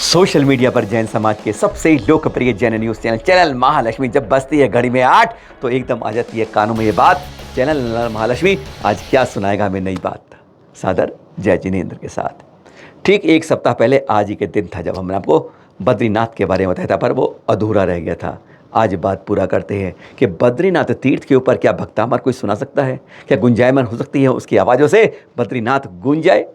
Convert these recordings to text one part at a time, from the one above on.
Social media पर जैन समाज के सबसे लोकप्रिय जैन न्यूज़ चैनल महालक्ष्मी जब बजती है घड़ी में 8 तो एकदम आ जाती है कानों में ये बात। चैनल महालक्ष्मी आज क्या सुनाएगा हमें नई बात। सादर जय जिनेंद्र के साथ। ठीक एक सप्ताह पहले आज ही के दिन था जब हमने आपको बद्रीनाथ के बारे में बताया था, पर वो अधूरा रह गया था। आज बात पूरा करते हैं कि बद्रीनाथ तीर्थ के ऊपर क्या भक्तामर कोई सुना सकता है, क्या गुंजायमान हो सकती है उसकी आवाज़ों से बद्रीनाथ गूंज जाए।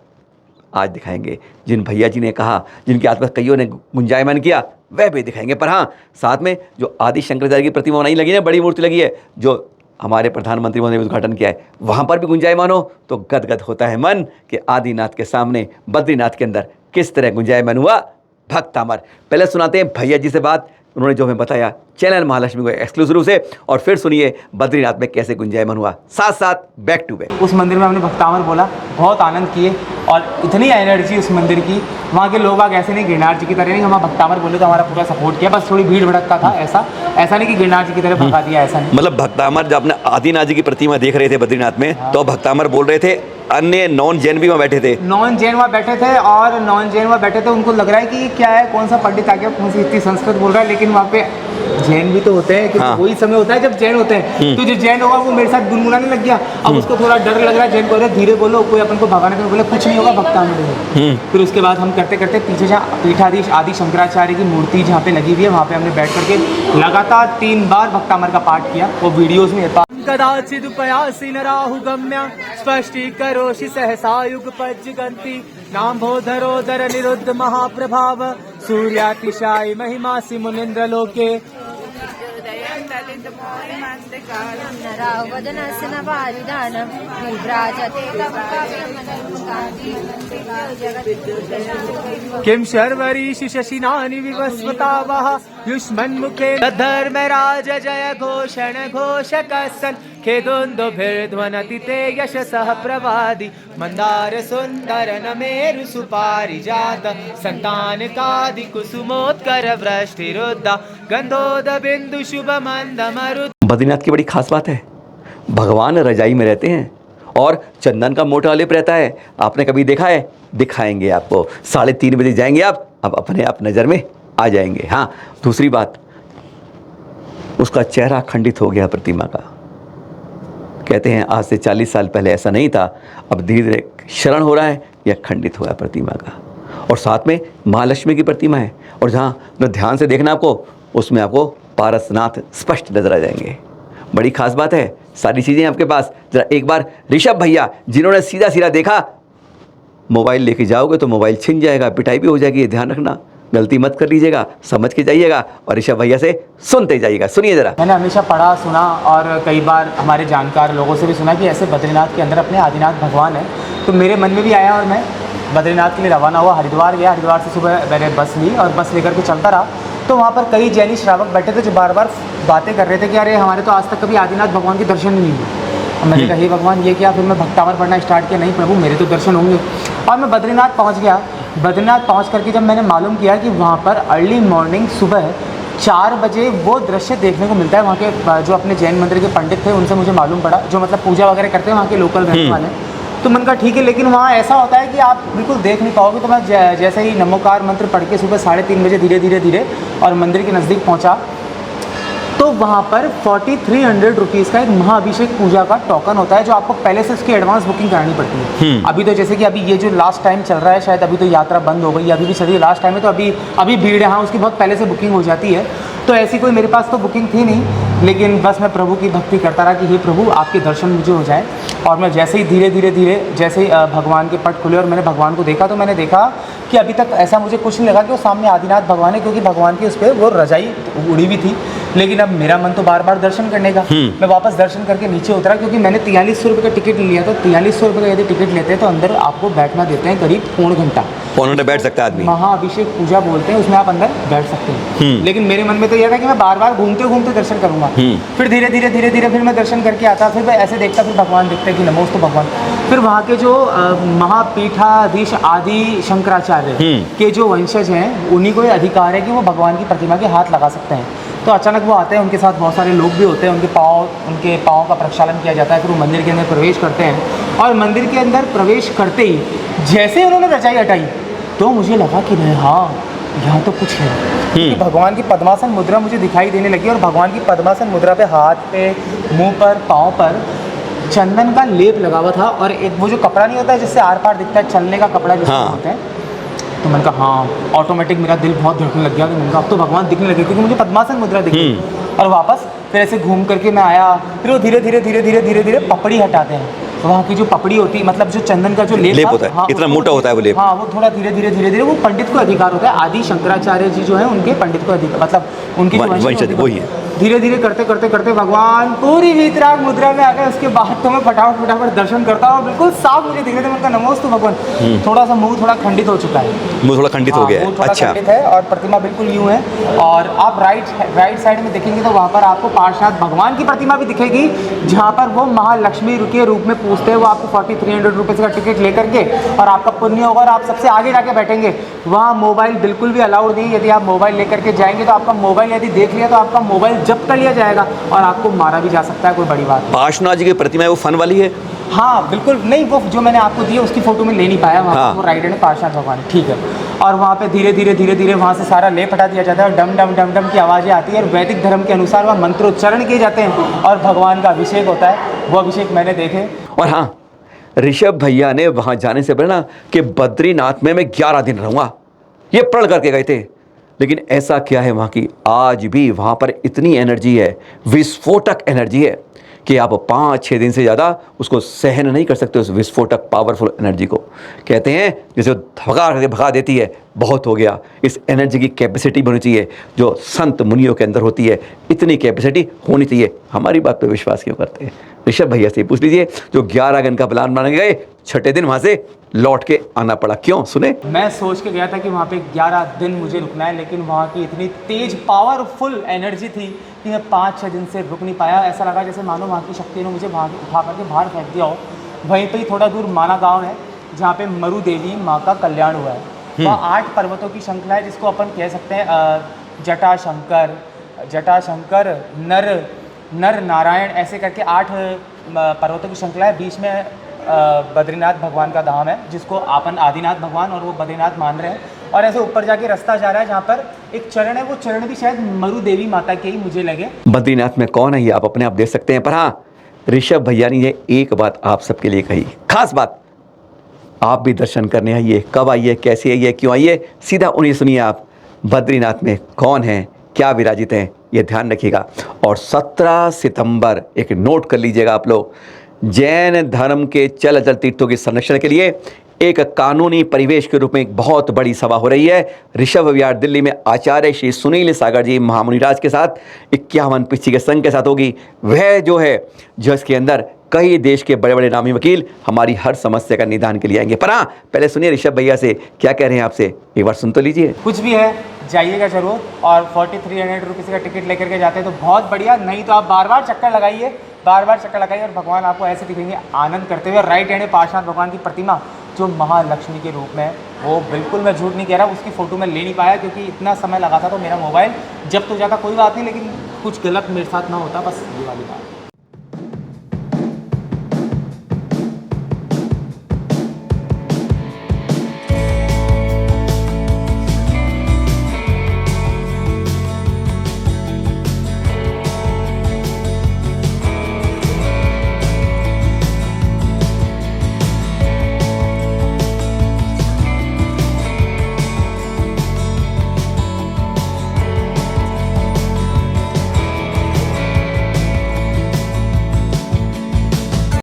आज दिखाएंगे। जिन भैया जी ने कहा, जिनके आसपास कईयों ने गुंजायमान किया, वह भी दिखाएंगे। पर हाँ, साथ में जो आदि शंकराचार्य की प्रतिमा नहीं लगी है, बड़ी मूर्ति लगी है, जो हमारे प्रधानमंत्री मोदी ने उद्घाटन किया है, वहाँ पर भी गुंजायमान हो तो गदगद होता है मन कि आदिनाथ के सामने बद्रीनाथ के अंदर किस तरह गुंजायमान हुआ भक्तामर। पहले सुनाते हैं भैया जी से बात, उन्होंने जो हमें बताया चैनल महालक्ष्मी को एक्सक्लूसिव रूप से, और फिर सुनिए बद्रीनाथ में कैसे गुंजायमान हुआ। साथ साथ बैक टू बैक उस मंदिर में हमने भक्तामर बोला, बहुत आनंद किए और इतनी एनर्जी उस मंदिर की। वहाँ के लोग आग ऐसे नहीं गिरनार जी की तरह नहीं, हम भक्तामर बोले तो हमारा पूरा सपोर्ट किया, बस थोड़ी भीड़ भड़कता था। ऐसा नहीं कि गिरनार जी की तरह भगा दिया, ऐसा नहीं। मतलब भक्तामर जब अपने आदिनाथ जी की प्रतिमा देख रहे थे बद्रीनाथ में, तो भक्तामर बोल रहे थे, अन्य नॉन जैन भी वहाँ बैठे थे। नॉन जैन वहाँ बैठे थे और नॉन जैन वहाँ बैठे थे, उनको लग रहा है कि क्या है, कौन सा पंडित आ गया, कौन सी इतनी संस्कृत बोल रहा है। लेकिन वहाँ पे जैन भी तो होते हैं कि हाँ। वही समय होता है जब जैन होते हैं। तो जो जैन होगा वो मेरे साथ गुनगुनाने लग गया। अब उसको थोड़ा डर लग रहा है, जैन को रहे धीरे बोलो, कोई अपन को भगाने को बोले, कुछ नहीं होगा भक्तामर। फिर उसके बाद हम करते करते पीछे जहाँ पीठाधीश आदि शंकराचार्य की मूर्ति जहाँ पे लगी हुई है, वहाँ पे हमने बैठ करके लगातार 3 बार भक्तामर का पाठ किया। वो वीडियोज में कदाचिदुपयासि नराहुगम्य स्पष्टीकरोषि सहसा युगपज्जगन्ति नाम्भोधरोदर निरुद्ध महाप्रभाव सूर्यातिशायि महिमासि मुनीन्द्र लोके। किं शर्वरीषि शशिनानि विवस्वतावः युष्मन्मुखे धर्मराज जय घोषण घोषकसन् खेदोन्दुभिर्ध्वनति ते यशसः प्रवादि मंदार सुंदर नमेरु सुपारिजात संतानकादि कुसुमोत्कर वृष्टिरुद्धा गंधोद बिंदु शुभ मंद मरु। बद्रीनाथ की बड़ी खास बात है, भगवान रजाई में रहते हैं और चंदन का मोटा लेप रहता है। आपने कभी देखा है? दिखाएंगे आपको। 3:30 बजे जाएंगे आप, अब अपने आप नज़र में आ जाएंगे। हाँ, दूसरी बात, उसका चेहरा खंडित हो गया प्रतिमा का। कहते हैं आज से 40 साल पहले ऐसा नहीं था, अब धीरे धीरे क्षरण हो रहा है या खंडित हुआ है प्रतिमा का। और साथ में महालक्ष्मी की प्रतिमा है, और जहाँ ध्यान से देखना आपको, उसमें आपको पारसनाथ स्पष्ट नजर आ जाएंगे। बड़ी खास बात है, सारी चीज़ें आपके पास। जरा एक बार ऋषभ भैया, जिन्होंने सीधा सीधा देखा, मोबाइल लेके जाओगे तो मोबाइल छिन जाएगा, पिटाई भी हो जाएगी, ध्यान रखना, गलती मत कर लीजिएगा, समझ के जाइएगा और ऋषभ भैया से सुनते जाइएगा। सुनिए जरा। मैंने हमेशा पढ़ा सुना और कई बार हमारे जानकार लोगों से भी सुना कि ऐसे बद्रीनाथ के अंदर अपने आदिनाथ भगवान है। तो मेरे मन में भी आया और मैं बद्रीनाथ के लिए रवाना हुआ, हरिद्वार गया। हरिद्वार से सुबह मैंने बस ली और बस लेकर के चलता रहा, तो वहाँ पर कई जैनी श्रावक बैठे थे जो बार बार बातें कर रहे थे कि अरे हमारे तो आज तक कभी आदिनाथ भगवान के दर्शन नहीं हुए। मैंने कहा हे भगवान ये क्या? फिर मैं भक्तामर पढ़ना स्टार्ट किया, नहीं प्रभु मेरे तो दर्शन होंगे। और मैं बद्रीनाथ पहुँच गया। बद्रीनाथ पहुँच करके जब मैंने मालूम किया कि वहाँ पर अर्ली मॉर्निंग सुबह 4 बजे वो दृश्य देखने को मिलता है। वहाँ के जो अपने जैन मंदिर के पंडित थे उनसे मुझे मालूम पड़ा, जो मतलब पूजा वगैरह करते हैं वहाँ के लोकल रहने वाले। तो मन का ठीक है, लेकिन वहाँ ऐसा होता है कि आप बिल्कुल देख नहीं पाओगे। तो मैं जैसे ही नमोकार मंत्र पढ़ के सुबह 3:30 बजे धीरे और मंदिर के नज़दीक पहुँचा, तो वहाँ पर 4300 रुपीज़ का एक महाअभिषेक पूजा का टोकन होता है, जो आपको पहले से उसकी एडवांस बुकिंग करानी पड़ती है। अभी तो जैसे कि अभी ये जो लास्ट टाइम चल रहा है, शायद अभी तो यात्रा बंद हो गई, अभी भी चल रही है, लास्ट टाइम है तो अभी भीड़ है। हाँ, उसकी बहुत पहले से बुकिंग हो जाती है। तो ऐसी कोई मेरे पास तो बुकिंग थी नहीं, लेकिन बस मैं प्रभु की भक्ति करता रहा कि हे प्रभु आपके दर्शन मुझे हो जाए। और मैं जैसे ही धीरे जैसे ही भगवान के पट खुले और मैंने भगवान को देखा, तो मैंने देखा कि अभी तक ऐसा मुझे कुछ नहीं लगा कि वो सामने आदिनाथ भगवान है, क्योंकि भगवान की उस पर वो रजाई उड़ी हुई थी। लेकिन अब मेरा मन तो बार बार दर्शन करने का। मैं वापस दर्शन करके नीचे उतरा, क्योंकि मैंने 4300 रुपये का टिकट लिया। तो 4300 रुपये का यदि टिकट लेते हैं तो अंदर आपको बैठना देते हैं करीब पौन घंटा बैठ सकता है आदमी। महाअभिषेक पूजा बोलते हैं, उसमें आप अंदर बैठ सकते हैं। लेकिन मेरे मन में तो यह था कि मैं बार बार घूमते घूमते दर्शन करूंगा। फिर धीरे फिर मैं दर्शन करके आता, फिर मैं ऐसे देखता, फिर भगवान दिखते कि नमोस्तु भगवान। फिर वहाँ के जो महापीठाधीश आदि शंकराचार्य के जो वंशज हैं, उन्हीं को ये अधिकार है कि वो भगवान की प्रतिमा के हाथ लगा सकते हैं। तो अचानक वो आते हैं, उनके साथ बहुत सारे लोग भी होते हैं, उनके पाँव का प्रक्षालन किया जाता है। फिर वो मंदिर के अंदर प्रवेश करते हैं, और मंदिर के अंदर प्रवेश करते ही जैसे उन्होंने रजाई हटाई, तो मुझे लगा कि नहीं, हाँ यहाँ तो कुछ है, क्योंकि भगवान की पद्मासन मुद्रा मुझे दिखाई देने लगी और भगवान की पद्मासन मुद्रा पे हाथ पे, मुंह पर, पाँव पर चंदन का लेप लगा हुआ था और एक वो जो कपड़ा नहीं होता है जिससे आर पार दिखता है, चलने का कपड़ा जिसको हाँ। बोलते हैं। तो मैंने कहा हाँ, ऑटोमेटिक मेरा दिल बहुत धड़कने लग गया कि मैंने कहा अब तो भगवान दिखने लगे, क्योंकि मुझे पद्मासन मुद्रा दिखी। और वापस फिर ऐसे घूम करके मैं आया, फिर वो धीरे धीरे पपड़ी हटाते हैं, वहाँ की जो पपड़ी होती है, मतलब जो चंदन का जो लेप होता है, हाँ, इतना उसको मोटा होता है वो लेप। हाँ, वो थोड़ा धीरे वो पंडित को अधिकार होता है। आदि शंकराचार्य जी जो है उनके पंडित को अधिकार, मतलब उनकी जो वंश वंश वही है। धीरे धीरे करते भगवान पूरी वीतराग मुद्रा में आ गए। उसके बाद तो मैं फटाफट दर्शन करता हूँ, बिल्कुल साफ मुझे दिख रहे थे। उनका नमोस्तु भगवान। थोड़ा सा मुंह थोड़ा खंडित हो चुका है, मुंह थोड़ा खंडित हो गया है। अच्छा, खंडित है और प्रतिमा बिल्कुल यूं है। और आप राइट साइड में देखेंगे तो वहाँ पर आपको पार्षद भगवान की प्रतिमा भी दिखेगी, जहाँ पर वो महालक्ष्मी के रूप में पूछते हैं। वो आपको 4300 रुपीज़ का टिकट लेकर के, और आपका पुण्य होगा और आप सबसे आगे जाके बैठेंगे। वहाँ मोबाइल बिल्कुल भी अलाउड नहीं। यदि आप मोबाइल लेकर के जाएंगे तो आपका मोबाइल यदि देख लिया तो आपका मोबाइल जब्त कर लिया जाएगा और आपको मारा भी जा सकता है, कोई बड़ी बात नहीं। पार्श्वनाथ जी की प्रतिमा है वो फन वाली है? हाँ बिल्कुल, नहीं वो जो मैंने आपको दी है उसकी फोटो में ले नहीं पाया वहाँ। हाँ। वो राइडर ने पार्षद भगवान, ठीक है। और वहाँ पे धीरे धीरे वहाँ से सारा लेप हटा दिया जाता है और डम डम की आवाज़ें आती है और वैदिक धर्म के अनुसार वह मंत्रोच्चारण किए जाते हैं और भगवान का अभिषेक होता है। वो अभिषेक मैंने देखे। और हाँ, ऋषभ भैया ने वहाँ जाने से पहले ना कि बद्रीनाथ में मैं 11 दिन रहूँगा, ये प्रण करके गए थे। लेकिन ऐसा क्या है वहाँ की, आज भी वहाँ पर इतनी एनर्जी है, विस्फोटक एनर्जी है कि आप 5-6 दिन से ज़्यादा उसको सहन नहीं कर सकते, उस विस्फोटक पावरफुल एनर्जी को। कहते हैं जैसे भगा देती है, बहुत हो गया। इस एनर्जी की कैपेसिटी होनी चाहिए जो संत मुनियों के अंदर होती है, इतनी कैपेसिटी होनी चाहिए। हमारी बात पे विश्वास क्यों करते हैं? ऋषभ भैया से पूछ लीजिए, जो 11 दिन का प्लान बना गए, छठे दिन वहाँ से लौट के आना पड़ा। क्यों? सुने। मैं सोच के गया था कि वहाँ पे 11 दिन मुझे रुकना है, लेकिन वहाँ की इतनी तेज पावरफुल एनर्जी थी कि मैं 5-6 दिन से रुक नहीं पाया। ऐसा लगा जैसे मानो वहाँ की शक्ति ने मुझे उठा करके बाहर फेंक दिया हो। वहीं पर ही थोड़ा दूर माना गाँव है, जहाँ पे मरु देवी माँ का कल्याण हुआ है। वह 8 पर्वतों की श्रृंखला है, जिसको अपन कह सकते हैं जटाशंकर, नर नारायण, ऐसे करके 8 पर्वतों की श्रृंखला है। बीच में बद्रीनाथ भगवान का धाम है, जिसको अपन आदिनाथ भगवान और वो बद्रीनाथ मान रहे हैं। और ऐसे ऊपर जाके रास्ता जा रहा है, जहाँ पर एक चरण है, वो चरण भी शायद मरु देवी माता के ही मुझे लगे। बद्रीनाथ में कौन है ये आप अपने आप देख सकते हैं। पर हाँ, ऋषभ भैया ने ये एक बात आप सबके लिए कही, खास बात, आप भी दर्शन करने आइए। कब आइए, कैसे आइए, क्यों आइए, सीधा उन्हें सुनिए आप। बद्रीनाथ में कौन है, क्या विराजित हैं, ये ध्यान रखिएगा। और 17 सितंबर एक नोट कर लीजिएगा आप लोग, जैन धर्म के चल अचल तीर्थों के संरक्षण के लिए एक कानूनी परिवेश के रूप में एक बहुत बड़ी सभा हो रही है। ऋषभ विहार दिल्ली में आचार्य श्री सुनील सागर जी महामुनिराज के साथ 51 पिछी के संघ के साथ होगी। वह जो है जिसके अंदर कई देश के बड़े बड़े नामी वकील हमारी हर समस्या का निदान के लिए आएंगे। पर हाँ, पहले सुनिए ऋषभ भैया से क्या कह रहे हैं आपसे, एक बार सुन तो लीजिए। कुछ भी है जाइएगा जरूर, और 4300 रुपीज़ का टिकट लेकर के जाते हैं तो बहुत बढ़िया, नहीं तो आप बार बार चक्कर लगाइए और भगवान आपको ऐसे दिखेंगे आनंद करते हुए। राइट हैंड में पार्श्वनाथ भगवान की प्रतिमा जो महालक्ष्मी के रूप में, वो बिल्कुल मैं झूठ नहीं कह रहा, उसकी फ़ोटो मैं ले नहीं पाया क्योंकि इतना समय लगा था। तो मेरा मोबाइल जब तो जाता कोई बात नहीं, लेकिन कुछ गलत मेरे साथ ना होता, बस ये वाली बात।